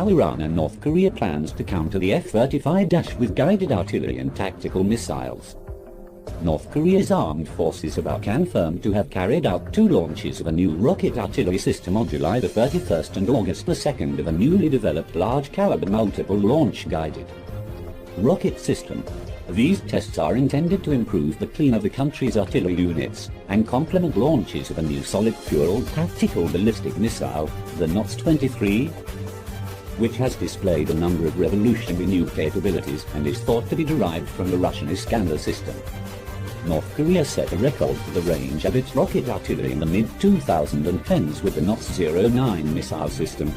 how Iran and North Korea plans to counter the F-35 with guided artillery and tactical missiles. North Korea's armed forces have confirmed to have carried out 2 launches of a new rocket artillery system on July the 31st and August the 2nd of a newly developed large-caliber multiple launch guided rocket system. These tests are intended to improve the clean of the country's artillery units and complement launches of a new solid-fuel tactical ballistic missile, the NOTS-23, which has displayed a number of revolutionary new capabilities and is thought to be derived from the Russian Iskander system. North Korea set a record for the range of its rocket artillery in the mid-2010s with the NOTS-09 missile system,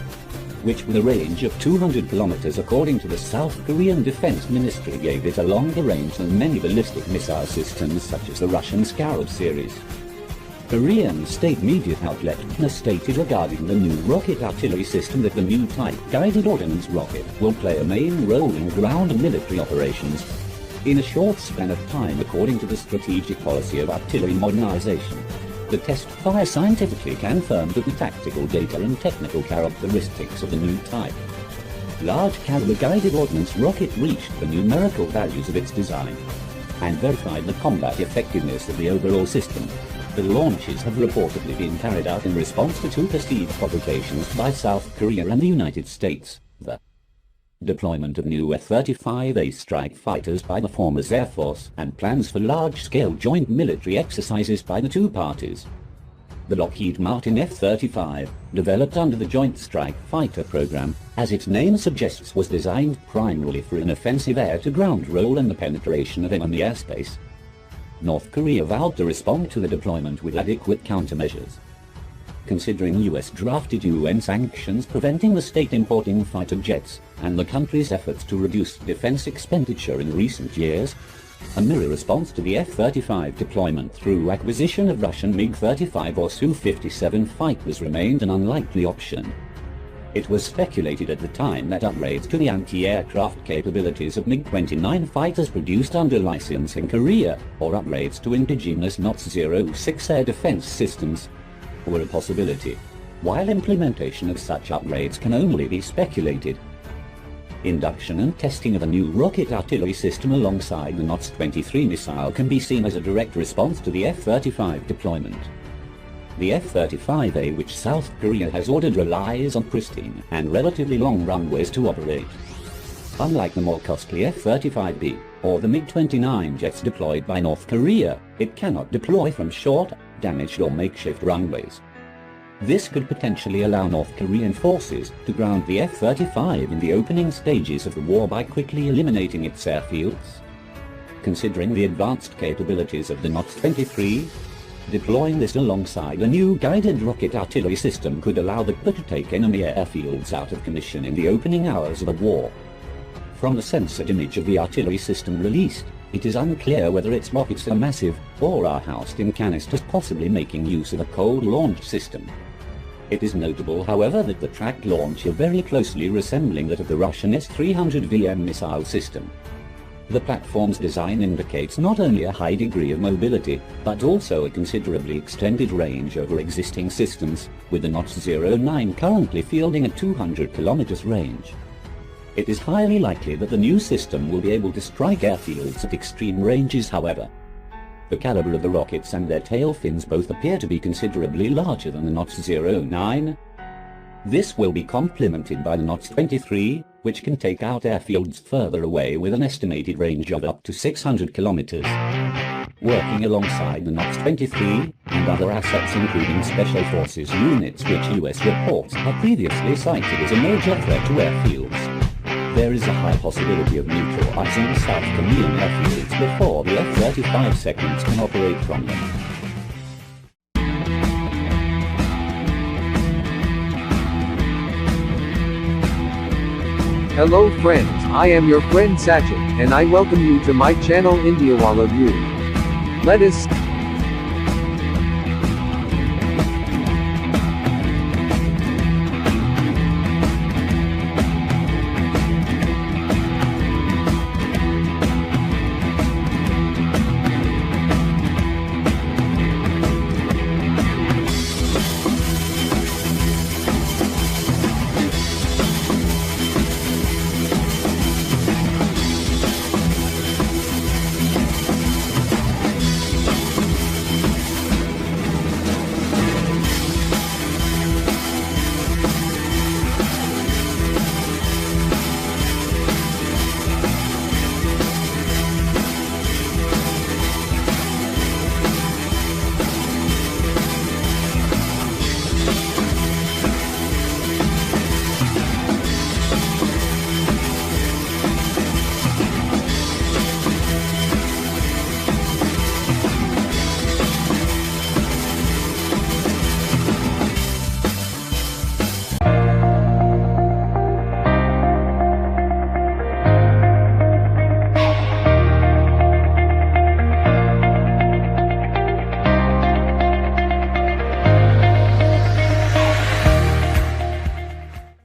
which with a range of 200 kilometers according to the South Korean Defense Ministry gave it a longer range than many ballistic missile systems such as the Russian Scarab series. Korean state media outlet KNA stated regarding the new rocket artillery system that the new type guided ordnance rocket will play a main role in ground military operations in a short span of time according to the strategic policy of artillery modernization. The test fire scientifically confirmed that the tactical data and technical characteristics of the new type large-caliber guided ordnance rocket reached the numerical values of its design and verified the combat effectiveness of the overall system. The launches have reportedly been carried out in response to 2 perceived provocations by South Korea and the United States. The deployment of new F-35A strike fighters by the former Air Force and plans for large-scale joint military exercises by the 2 parties. The Lockheed Martin F-35, developed under the Joint Strike Fighter program, as its name suggests, was designed primarily for an offensive air-to-ground role and the penetration of enemy airspace. North Korea vowed to respond to the deployment with adequate countermeasures. Considering US-drafted UN sanctions preventing the state importing fighter jets and the country's efforts to reduce defense expenditure in recent years, a mirror response to the F-35 deployment through acquisition of Russian MiG-35 or Su-57 fighters remained an unlikely option. It was speculated at the time that upgrades to the anti-aircraft capabilities of MiG-29 fighters produced under license in Korea, or upgrades to indigenous NOTS-06 air defense systems, were a possibility, while implementation of such upgrades can only be speculated. Induction and testing of a new rocket artillery system alongside the NOTS-23 missile can be seen as a direct response to the F-35 deployment. The F-35A, which South Korea has ordered, relies on pristine and relatively long runways to operate. Unlike the more costly F-35B or the MiG-29 jets deployed by North Korea, it cannot deploy from short, damaged or makeshift runways. This could potentially allow North Korean forces to ground the F-35 in the opening stages of the war by quickly eliminating its airfields. Considering the advanced capabilities of the NOTS-23, deploying this alongside a new guided rocket artillery system could allow the to take enemy airfields out of commission in the opening hours of a war. From the censored image of the artillery system released, it is unclear whether its rockets are massive or are housed in canisters, possibly making use of a cold launch system. It is notable, however, that the tracked launch is very closely resembling that of the Russian S-300VM missile system. The platform's design indicates not only a high degree of mobility, but also a considerably extended range over existing systems, with the NOTS-09 currently fielding a 200 kilometers range. It is highly likely that the new system will be able to strike airfields at extreme ranges, however. The caliber of the rockets and their tail fins both appear to be considerably larger than the NOTS-09. This will be complemented by the NOTS-23, which can take out airfields further away with an estimated range of up to 600 kilometers. Working alongside the NOTS-23 and other assets including Special Forces units, which US reports have previously cited as a major threat to airfields, there is a high possibility of neutralizing South Korean airfields before the F-35 segments can operate from them. Hello friends, I am your friend Sachin, and I welcome you to my channel Indiawala View. Let us